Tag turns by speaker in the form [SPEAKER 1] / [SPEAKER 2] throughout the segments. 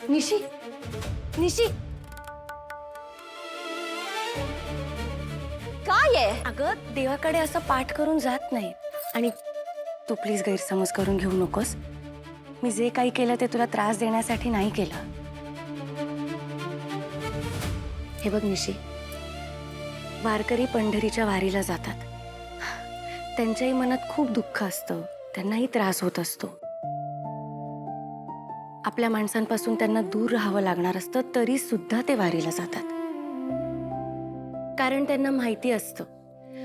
[SPEAKER 1] निशी, निशी, काय आहे? अगं देवाकडे असं पाठ करून जात नाही. आणि तू प्लीज गैरसमज करून घेऊ नकोस. मी जे काही केलं ते तुला त्रास देण्यासाठी नाही केलं. हे बघ निशी, वारकरी पंढरीच्या वारीला जातात. त्यांच्याही मनात खूप दुःख असतं, त्यांनाही त्रास होत असतो. आपल्या माणसांपासून त्यांना दूर राहावं लागणार असतं, तरी सुद्धा ते वारीला जातात. कारण त्यांना माहिती असतं,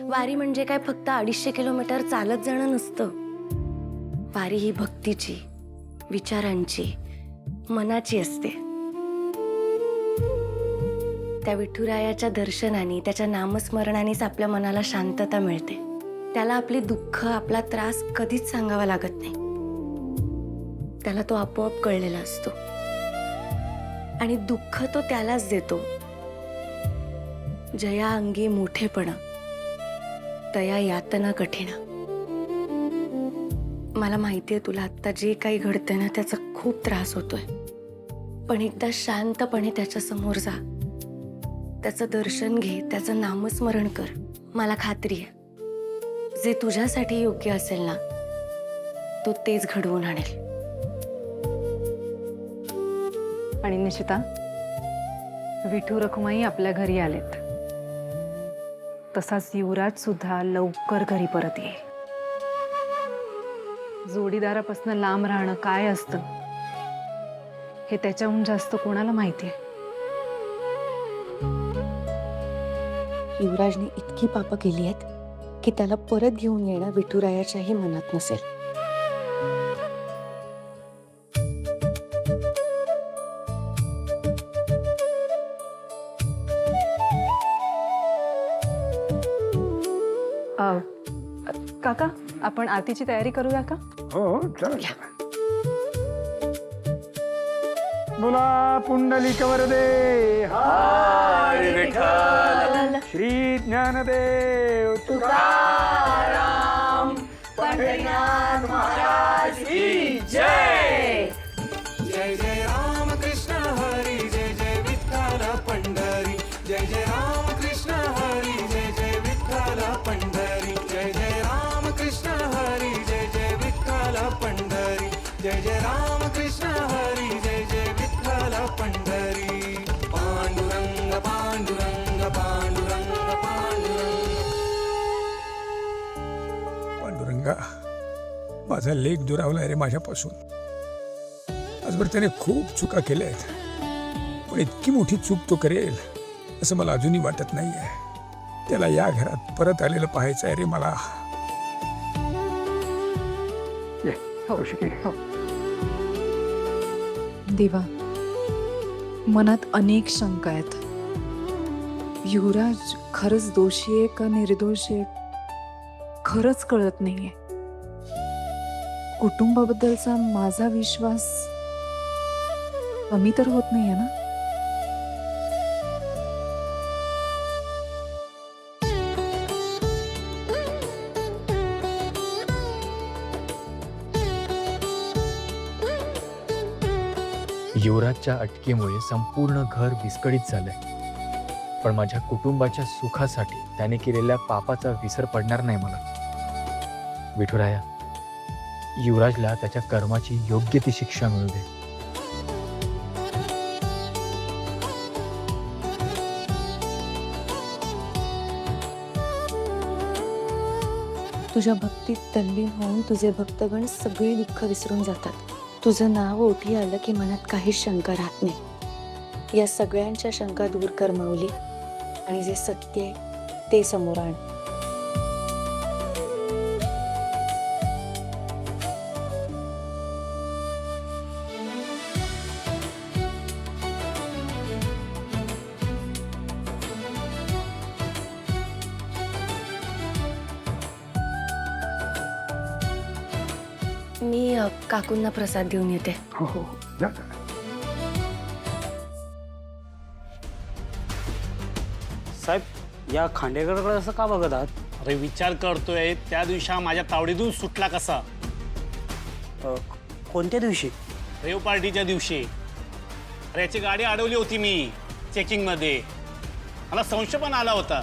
[SPEAKER 1] वारी म्हणजे काय फक्त 250 किलोमीटर चालत जाणं नसतं. वारी ही भक्तीची, विचारांची, मनाची असते. त्या विठुरायाच्या दर्शनाने, त्याच्या नामस्मरणानेच आपल्या मनाला शांतता मिळते. त्याला आपली दुःख, आपला त्रास कधीच सांगावा लागत नाही. त्याला तो आपोआप कळलेला असतो. आणि दुःख तो त्यालाच देतो जया अंगी मोठेपणा, तया यातना कठीण. मला माहितीये तुला आत्ता जे काही घडतंय ना त्याचा खूप त्रास होतोय. पण एकदा शांतपणे त्याच्या समोर जा, त्याचं दर्शन घे, त्याचं नामस्मरण कर. मला खात्री आहे जे तुझ्यासाठी योग्य असेल ना तो तेच घडवून आणेल.
[SPEAKER 2] आणि निशिता, विठू रखुमाई आपल्या घरी आलेत. तसाच युवराज सुद्धा लवकर घरी परत येईल. जोडीदारापासून लांब राहणं काय असतं हे त्याच्याहून जास्त कोणाला माहिती आहे.
[SPEAKER 1] युवराजने इतकी पापं केली आहेत की त्याला परत घेऊन येणं विठुरायाच्याही मनात नसेल.
[SPEAKER 2] काका, आपण आरतीची तयारी करूया का?
[SPEAKER 3] हो, चला चला. बोला पुंडलिक वरदे हरी विठ्ठल, श्री ज्ञानदेव तुकाराम, पंढरीनाथ महाराज की जय.
[SPEAKER 4] जय जय राम कृष्ण हरी, जय जय विठ्ठल पंढरी. जय जय राम कृष्ण हरी, जय जय विठ्ठल पंढरी. जय जय राम कृष्ण हरी, जय जय विठ्ठल पंढरी. जय जय राम कृष्ण हरी, जय जय विठ्ठल पंढरी. पांडुरंग पांडुरंग पांडुरंग पांडुरंग.
[SPEAKER 3] पांडुरंगा, माझा लेक दुरावलाय रे माझ्यापासून. आजवर त्याने खूप चुका केल्या आहेत, पण इतकी मोठी चूक तो करेल असं मला अजूनही वाटत नाहीये. त्याला या घरात परत आलेलं पाहायचं आहे रे मला.
[SPEAKER 2] हो. देवा, मनात अनेक शंका आहेत. युवराज खरंच दोषी आहे का निर्दोष आहे खरंच कळत नाहीये. कुटुंबाबद्दलचा माझा विश्वास कमी तर होत नाहीये ना?
[SPEAKER 5] युवराजच्या अटकेमुळे संपूर्ण घर विस्कळीत झालंय. पण माझ्या कुटुंबाच्या सुखासाठी त्याने केलेल्या पापाचा विसर पडणार नाही मला. विठुराया, युवराजला त्याच्या कर्माची योग्य ती शिक्षा मिळू दे.
[SPEAKER 1] तुझ्या भक्तीत तल्लीन होऊन तुझे भक्तगण सगळे दुःख विसरून जातात. तुझं नाव ओठी आलं की मनात काहीच शंका राहत नाही. या सगळ्यांच्या शंका दूर कर माऊली, आणि जे सत्य आहे ते समोर आण. मी काकूंना प्रसाद देऊन येते.
[SPEAKER 3] हो हो, जा जा.
[SPEAKER 6] साहेब, या खांडेकरकडे असं का बघत आहात?
[SPEAKER 7] अरे विचार करतोय, त्या दिवशी हा माझ्या तावडीतून सुटला कसा?
[SPEAKER 6] कोणत्या दिवशी?
[SPEAKER 7] रेव पार्टीच्या दिवशी. अरे याची गाडी अडवली होती मी चेकिंगमध्ये. मला संशय पण आला होता,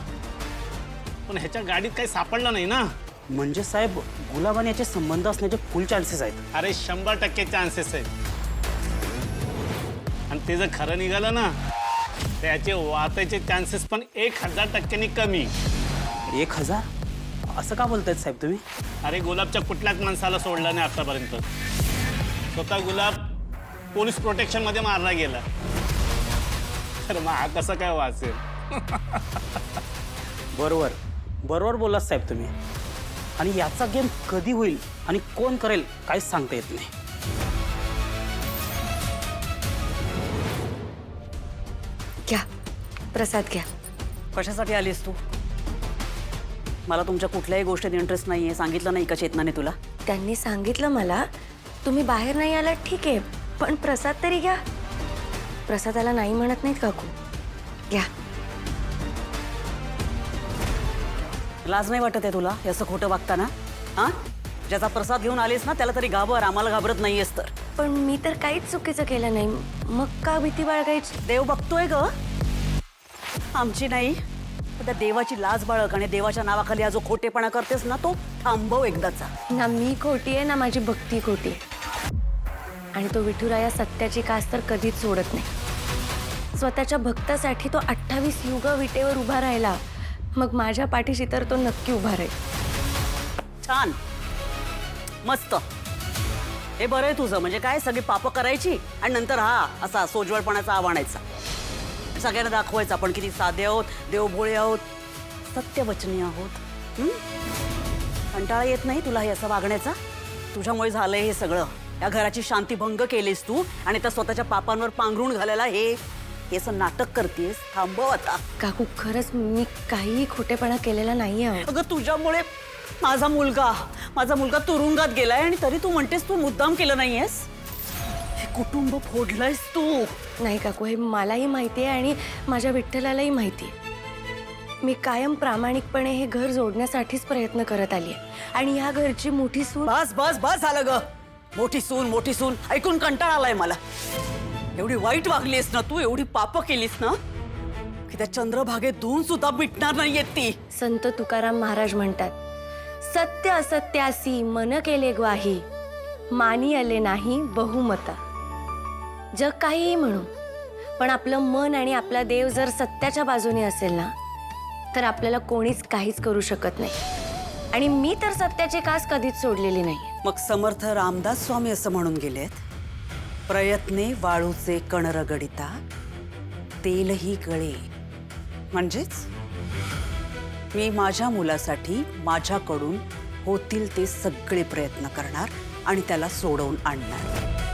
[SPEAKER 7] पण ह्याच्या गाडीत काही सापडलं नाही ना.
[SPEAKER 6] म्हणजे साहेब गुलाब आणि याचे संबंध असण्याचे फुल चान्सेस आहेत.
[SPEAKER 7] अरे 100% चान्सेस आहेत. आणि ते जर खरं निघालं ना तर याचे वाचायचे चान्सेस पण 1000% कमी.
[SPEAKER 6] 1000? असं का बोलतायत साहेब तुम्ही?
[SPEAKER 7] अरे गुलाबच्या कुठल्याच माणसाला सोडला नाही आतापर्यंत. स्वतः गुलाब पोलीस प्रोटेक्शन मध्ये मारला गेला. तर मग हा कसं काय वाचेल?
[SPEAKER 6] बरोबर बरोबर बोललात साहेब तुम्ही. आणि याचा गेम कधी होईल आणि कोण करेल काहीच सांगता येत नाही.
[SPEAKER 1] घ्या प्रसाद घ्या.
[SPEAKER 8] कशासाठी आलीस तू? मला तुमच्या कुठल्याही गोष्टीत इंटरेस्ट नाहीये. सांगितलं नाही का चेतनाने तुला?
[SPEAKER 1] त्यांनी सांगितलं मला तुम्ही बाहेर नाही आलात ठीक आहे, पण प्रसाद तरी घ्या. प्रसादाला नाही म्हणत नाहीत काकू. घ्या.
[SPEAKER 8] लाज नाही वाटत आहे तुला हे असं खोटं वागताना? हा, ज्याचा प्रसाद घेऊन आलीस ना त्याला तरी घाबर, आम्हाला घाबरत नाहीयेस तर.
[SPEAKER 1] पण मी तर काहीच चुकीचं केलं नाही, मग का भीती बाळगायची?
[SPEAKER 8] देव बघतोय ग, आमची नाही. पण त्या देवाची लाज बाळग आणि देवाच्या नावाखाली हा जो खोटेपणा करतेस ना तो थांबव एकदाचा.
[SPEAKER 1] ना मी खोटी आहे ना माझी भक्ती खोटी आहे. आणि तो विठुराया सत्याची कास तर कधीच सोडत नाही. स्वतःच्या भक्तासाठी तो 28 युग विटेवर उभा राहिला, मग माझ्या पाठीशी तर तो नक्की उभा राहील.
[SPEAKER 8] छान, मस्त. हे बरं आहे तुझं. म्हणजे काय, सगळी पापं करायची आणि नंतर हा असा सोज्वळपणाचा आव्हानायचा, सगळ्यांना दाखवायचं आपण किती साधे आहोत, देवभोळे आहोत, सत्यवचनी आहोत. कंटाळा येत नाही तुला हे असं वागण्याचा? तुझ्यामुळे झालंय हे सगळं. या घराची शांती भंग केलीस तू आणि त्या स्वतःच्या पापांवर पांघरून घालायला हे असं नाटक करतेस. थांबव आता.
[SPEAKER 1] काकू खरंच मी काहीही खोटेपणा केलेला नाहीये.
[SPEAKER 8] अगं तुझ्यामुळे माझा मुलगा तुरुंगात गेलाय आणि तरी तू म्हणतेस तू मुद्दाम केलं नाहीयेस. हे कुटुंब फोडलंयस तू.
[SPEAKER 1] नाही काकू, हे मलाही माहिती आहे आणि माझ्या विठ्ठलालाही माहिती आहे. मी कायम प्रामाणिकपणे हे घर जोडण्यासाठीच प्रयत्न करत आली आहे. आणि या घरची मोठी सून.
[SPEAKER 8] बस बस बस झालं ग. मोठी सून ऐकून कंटाळा आलाय मला. एवढी वाईट वागलीस ना तू, एवढी पापं केलीस ना की त्या चंद्रभागेत धुवून सुद्धा मिटणार नाहीयेत ती.
[SPEAKER 1] संत तुकाराम महाराज म्हणतात, सत्य असत्यासी मन केले ग्वाही, मानी आले नाही बहुमता. जग काहीही म्हणू, पण आपलं मन आणि आपला देव जर सत्याच्या बाजूने असेल ना तर आपल्याला कोणीच काहीच करू शकत नाही. आणि मी तर सत्याची कास कधीच सोडलेली नाही.
[SPEAKER 8] मग समर्थ रामदास स्वामी असं म्हणून गेलेत, प्रयत्ने वाळूचे कण रगडिता तेलही गळे. म्हणजेच मी माझ्या मुलासाठी माझ्याकडून होतील ते सगळे प्रयत्न करणार आणि त्याला सोडवून आणणार.